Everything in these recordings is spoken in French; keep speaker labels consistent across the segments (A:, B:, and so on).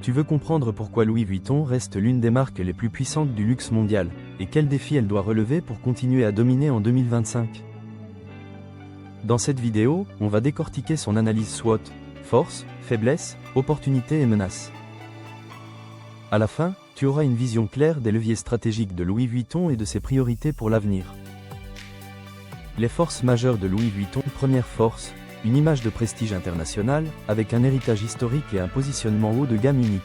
A: Tu veux comprendre pourquoi Louis Vuitton reste l'une des marques les plus puissantes du luxe mondial, et quels défis elle doit relever pour continuer à dominer en 2025. Dans cette vidéo, on va décortiquer son analyse SWOT, forces, faiblesses, opportunités et menaces. À la fin, tu auras une vision claire des leviers stratégiques de Louis Vuitton et de ses priorités pour l'avenir. Les forces majeures de Louis Vuitton. Première force, une image de prestige international, avec un héritage historique et un positionnement haut de gamme unique.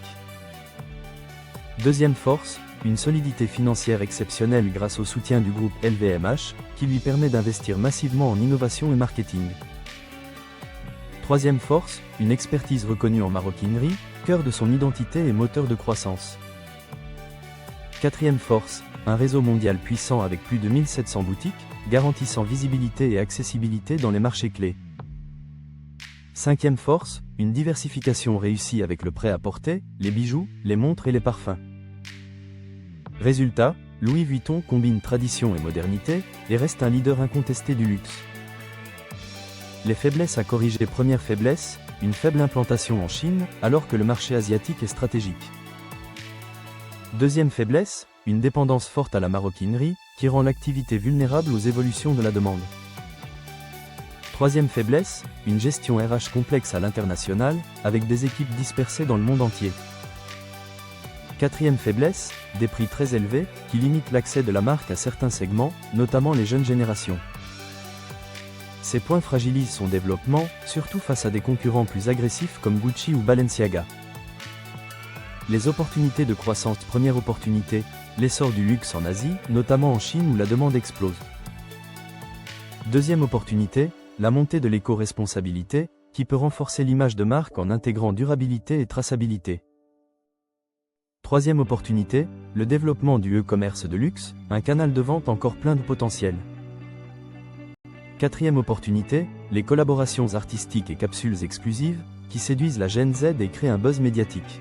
A: Deuxième force, une solidité financière exceptionnelle grâce au soutien du groupe LVMH, qui lui permet d'investir massivement en innovation et marketing. Troisième force, une expertise reconnue en maroquinerie, cœur de son identité et moteur de croissance. Quatrième force, un réseau mondial puissant avec plus de 1700 boutiques, garantissant visibilité et accessibilité dans les marchés clés. Cinquième force, une diversification réussie avec le prêt-à-porter, les bijoux, les montres et les parfums. Résultat, Louis Vuitton combine tradition et modernité, et reste un leader incontesté du luxe. Les faiblesses à corriger. Première faiblesse, une faible implantation en Chine, alors que le marché asiatique est stratégique. Deuxième faiblesse, une dépendance forte à la maroquinerie, qui rend l'activité vulnérable aux évolutions de la demande. Troisième faiblesse, une gestion RH complexe à l'international, avec des équipes dispersées dans le monde entier. Quatrième faiblesse, des prix très élevés, qui limitent l'accès de la marque à certains segments, notamment les jeunes générations. Ces points fragilisent son développement, surtout face à des concurrents plus agressifs comme Gucci ou Balenciaga. Les opportunités de croissance. Première opportunité, l'essor du luxe en Asie, notamment en Chine où la demande explose. Deuxième opportunité, la montée de l'éco-responsabilité, qui peut renforcer l'image de marque en intégrant durabilité et traçabilité. Troisième opportunité, le développement du e-commerce de luxe, un canal de vente encore plein de potentiel. Quatrième opportunité, les collaborations artistiques et capsules exclusives, qui séduisent la Gen Z et créent un buzz médiatique.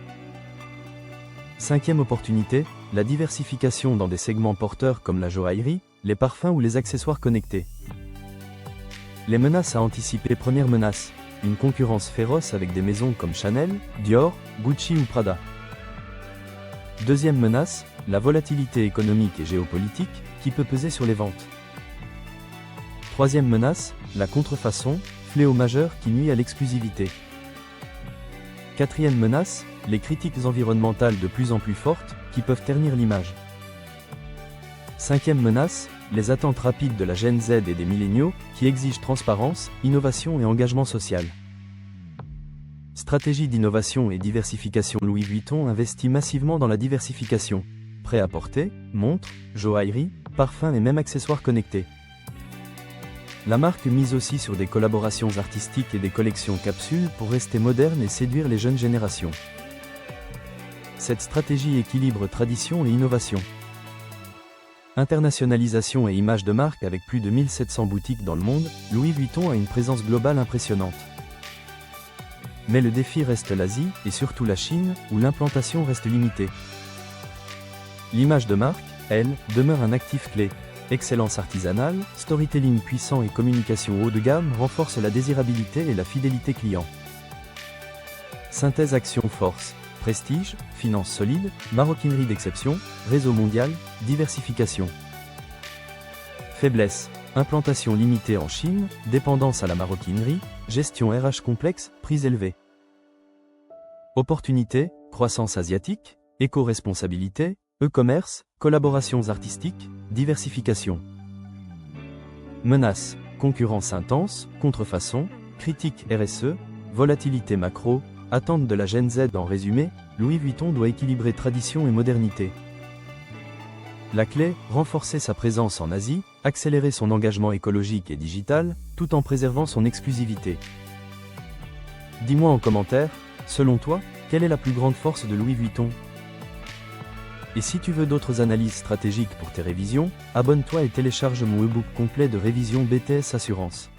A: Cinquième opportunité, la diversification dans des segments porteurs comme la joaillerie, les parfums ou les accessoires connectés. Les menaces à anticiper. Première menace, une concurrence féroce avec des maisons comme Chanel, Dior, Gucci ou Prada. Deuxième menace, la volatilité économique et géopolitique, qui peut peser sur les ventes. Troisième menace, la contrefaçon, fléau majeur qui nuit à l'exclusivité. Quatrième menace, les critiques environnementales de plus en plus fortes, qui peuvent ternir l'image. Cinquième menace, les attentes rapides de la Gen Z et des milléniaux, qui exigent transparence, innovation et engagement social. Stratégie d'innovation et diversification. Louis Vuitton investit massivement dans la diversification. Prêt-à-porter, montres, joaillerie, parfums et même accessoires connectés. La marque mise aussi sur des collaborations artistiques et des collections capsules pour rester moderne et séduire les jeunes générations. Cette stratégie équilibre tradition et innovation. Internationalisation et image de marque. Avec plus de 1700 boutiques dans le monde, Louis Vuitton a une présence globale impressionnante. Mais le défi reste l'Asie, et surtout la Chine, où l'implantation reste limitée. L'image de marque, elle, demeure un actif clé. Excellence artisanale, storytelling puissant et communication haut de gamme renforcent la désirabilité et la fidélité client. Synthèse action force, prestige, finance solide, maroquinerie d'exception, réseau mondial, diversification. Faiblesse, implantation limitée en Chine, dépendance à la maroquinerie, gestion RH complexe, prix élevés. Opportunité, croissance asiatique, éco-responsabilité, e-commerce, collaborations artistiques, diversification. Menaces, concurrence intense, contrefaçon, critique RSE, volatilité macro, attente de la Gen Z. En résumé, Louis Vuitton doit équilibrer tradition et modernité. La clé, renforcer sa présence en Asie, accélérer son engagement écologique et digital, tout en préservant son exclusivité. Dis-moi en commentaire, selon toi, quelle est la plus grande force de Louis Vuitton ? Et si tu veux d'autres analyses stratégiques pour tes révisions, abonne-toi et télécharge mon e-book complet de révision BTS Assurance.